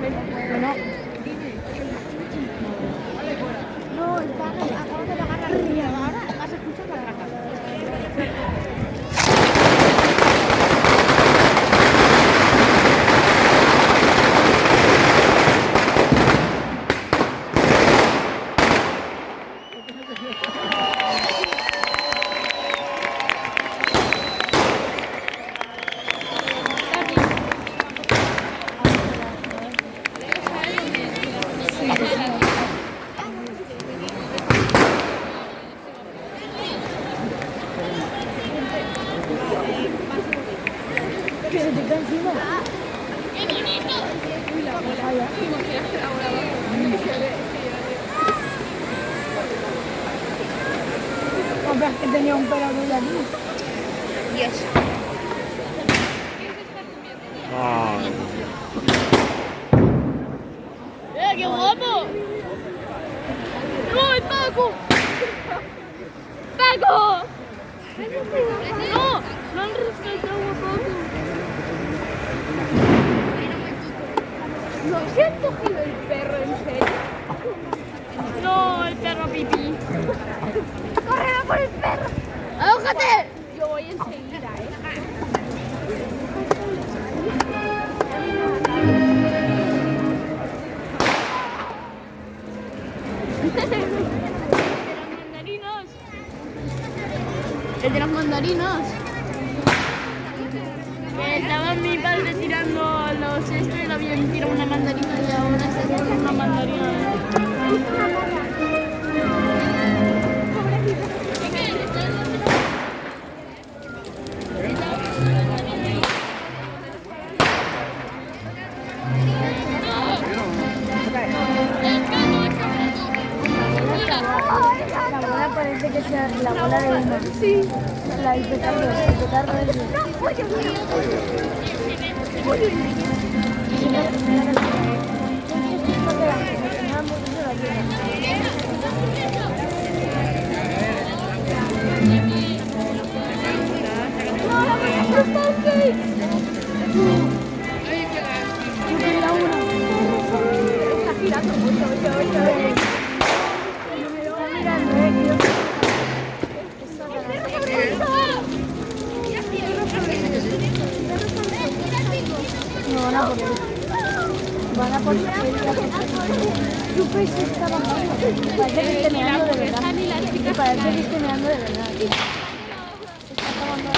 Bueno, no, está acabo de agarrar la ría. Ahora vas a escuchar la rata. Que se te cae encima. ¡Qué bonito! Uy, la bola. Hombre, es que tenía un pelo muy aquí. Dios. Ay. ¡Qué guapo! ¡No, es Paco! ¡Paco! ¡No! ¡No han respetado a Paco! ¿No se han cogido el perro en serio? No, el perro pipí. ¡Corre por el perro! ¡Ahójate! Yo voy enseguida, El de las mandarinas. Que estaba mi padre tirando los estos y le habían tirado una mandarina y ahora se hace una mandarina. La bola parece que sea la bola de uno. Sí. La del petardo, el petardo es de... Está girando mucho, van a por tu pez está bajando. Parece que esté meando de verdad. Parece que esté meando de verdad. Está acabando.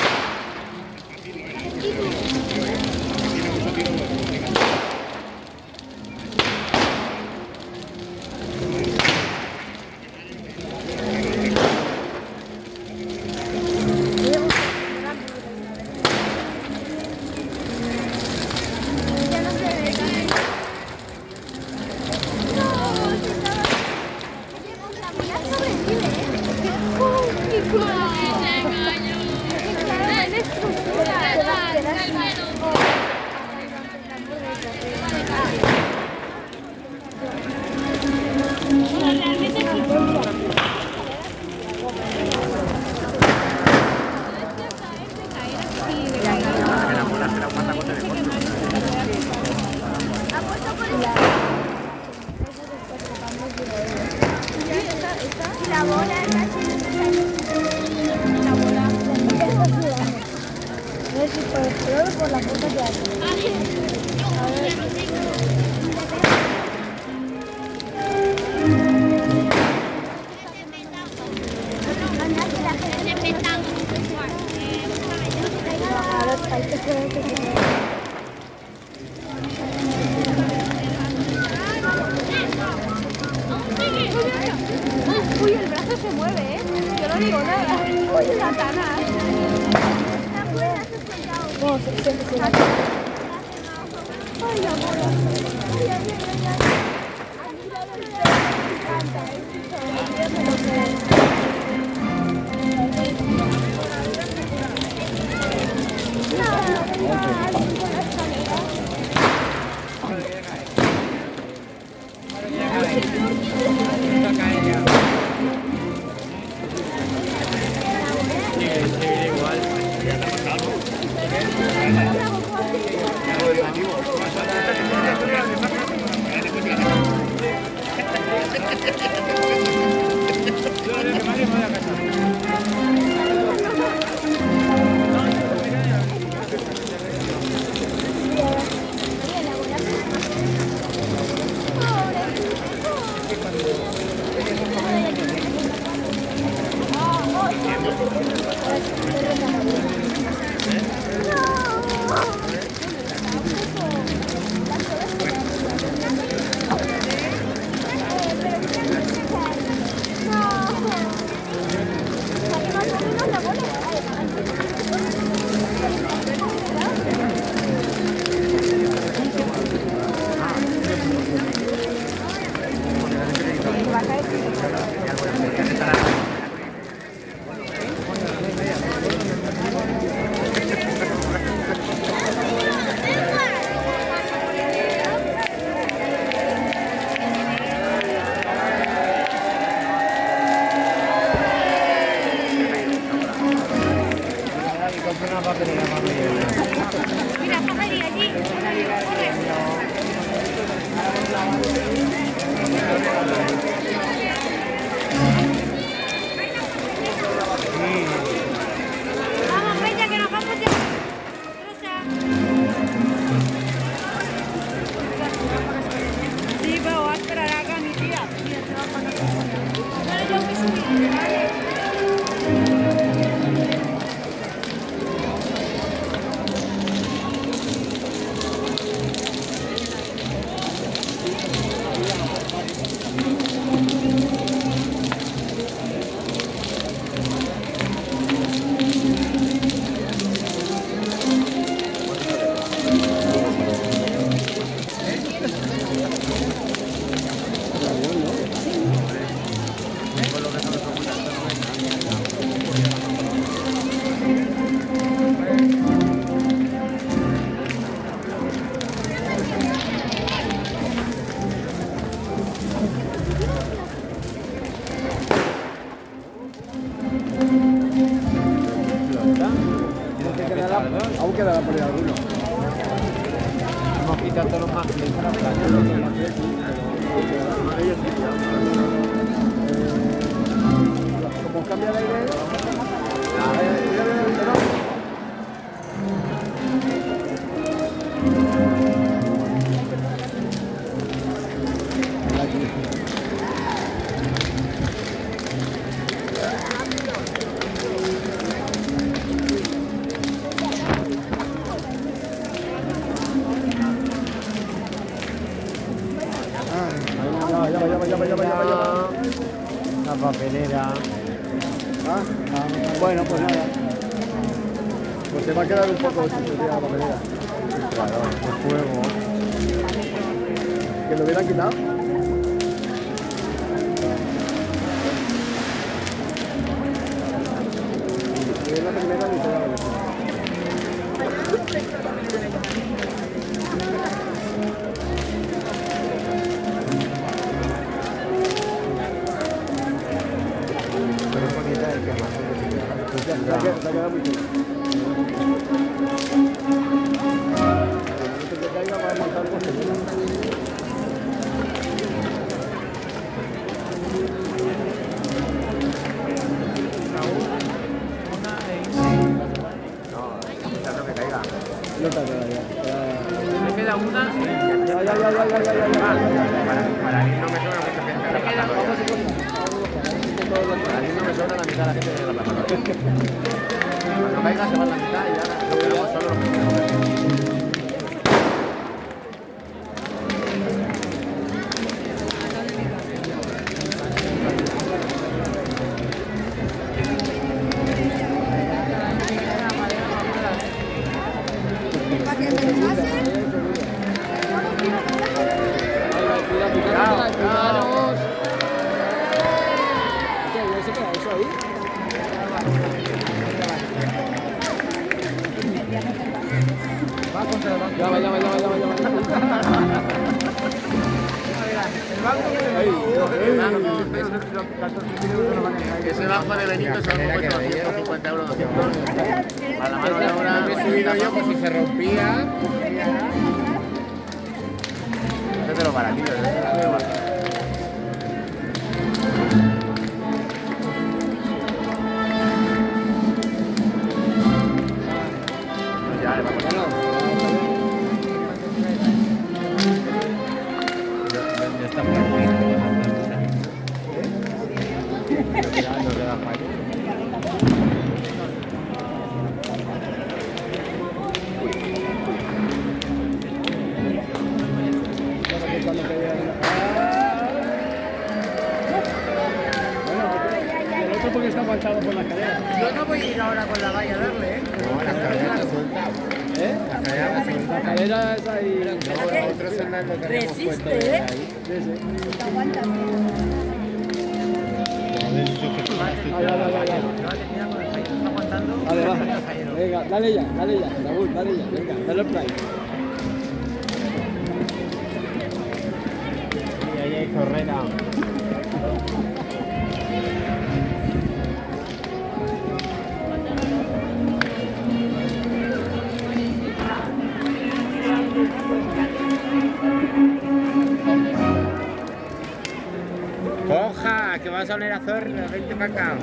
La bola es la bola. No sé si por el color o por la puerta que hace. A ver. Ahí te Uy, el brazo se mueve, ¿eh? Yo no digo nada. Uy, Satanás. No, se va. Ay, la bola. Ay, ay, ay, ay. Igual, ya está pasado. Como cambia el aire. La papelera. Ah, bueno, pues nada. Pues se va a quedar un poco sucia la papelera. Claro, el fuego. Que lo hubieran quitado. Y es la primera ni se da la segunda. Pero bonita de que más Se ha quedado muy chulo. Antes de que caiga va a montar por que caiga. No está nada ya. Me queda una. Ya. Para mí no me sobra mucha gente. Para mí no me sobra la mitad de la gente de la plaza. Cuando caiga se va la mitad y ahora lo quedamos solo los primeros. Ese banco de Benito se lo puesto 150 euros, 200. A la mano de obra Me he subido yo, pues si se rompía. es de los baratillos. Ya, le vamos a Ya está por aquí. El otro porque está aguantado por la escalera. Yo no voy a ir ahora con la valla a darle, ¿eh? No, la cadera la suelta. ¿Eh? La cadera la suelta. La escalera es ahí. No, nosotros en la lo tenemos puesto de ahí. Sí, sí. Vale, va. Venga, dale ya, Raúl, dale ya, venga, dale el play. Y ahí hay zorrera. Coja, que vas a oler a zorra, vente para acá.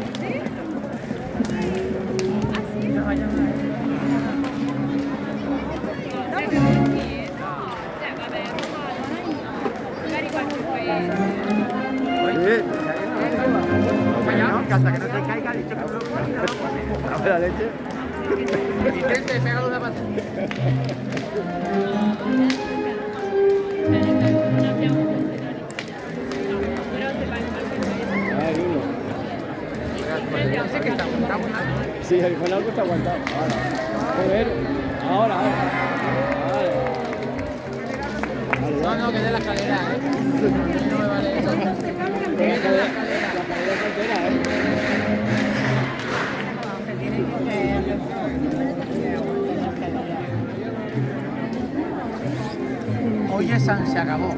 Hasta que no te caiga, dicho que no. A la leche. Vicente, pégale una pata. Ay, uno. Sé que está aguantado. Sí, el con algo está aguantado. Ahora. Joder. Ahora. Vale. No, no, que de la escalera, ¿eh? No me vale eso. Que de la escalera. Oye, San se acabó.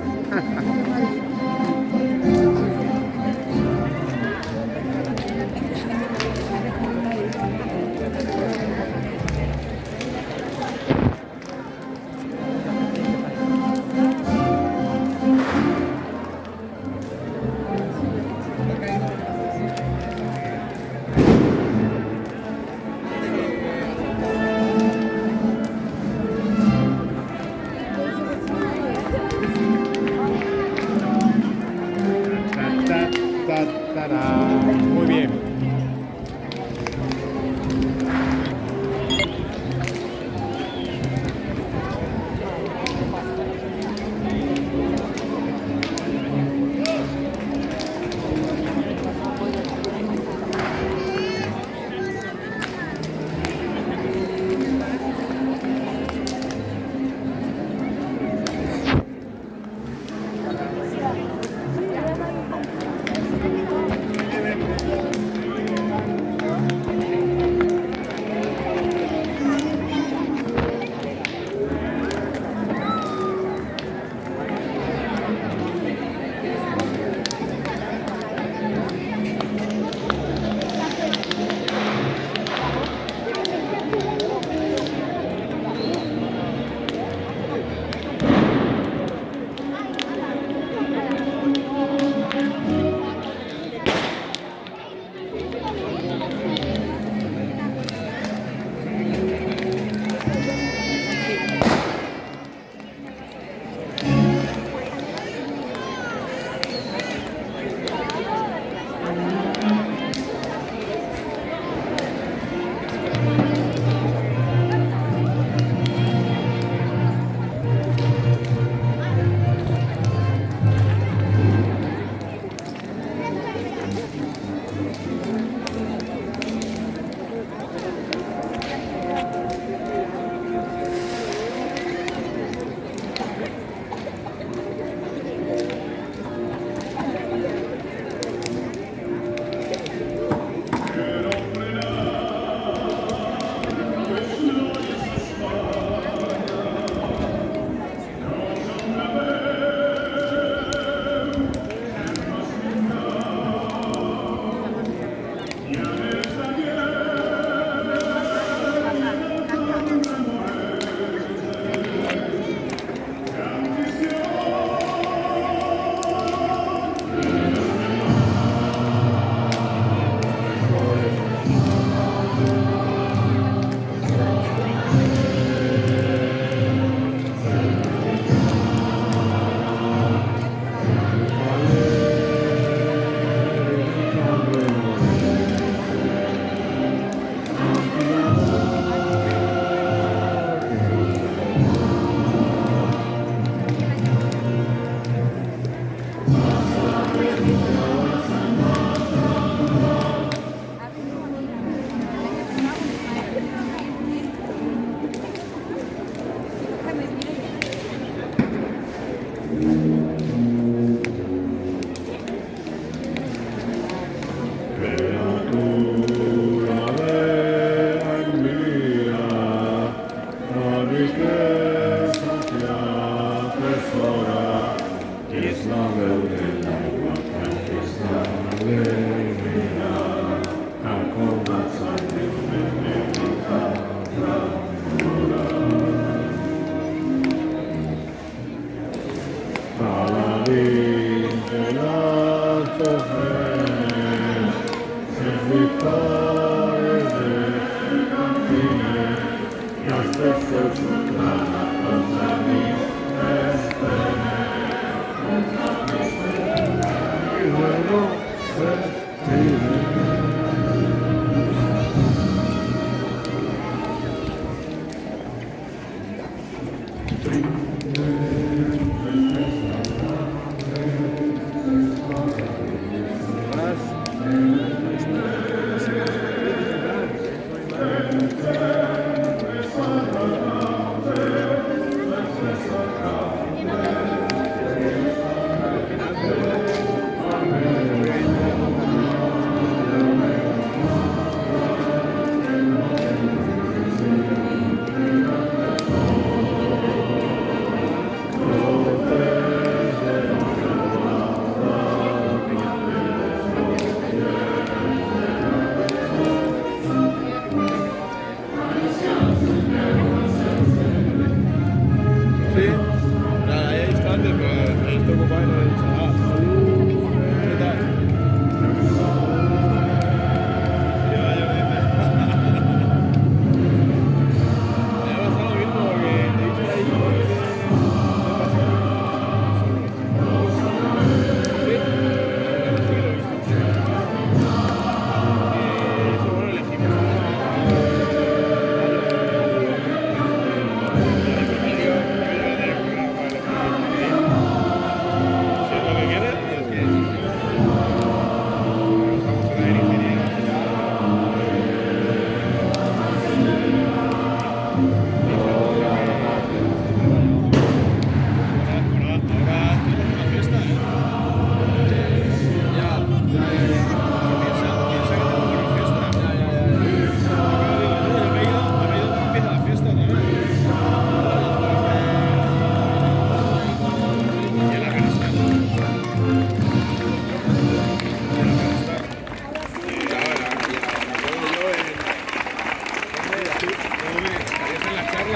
Muy bien.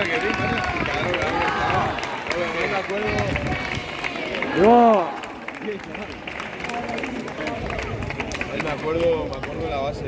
la que vi, claro, me acuerdo. ¡Viva! Me acuerdo de la base.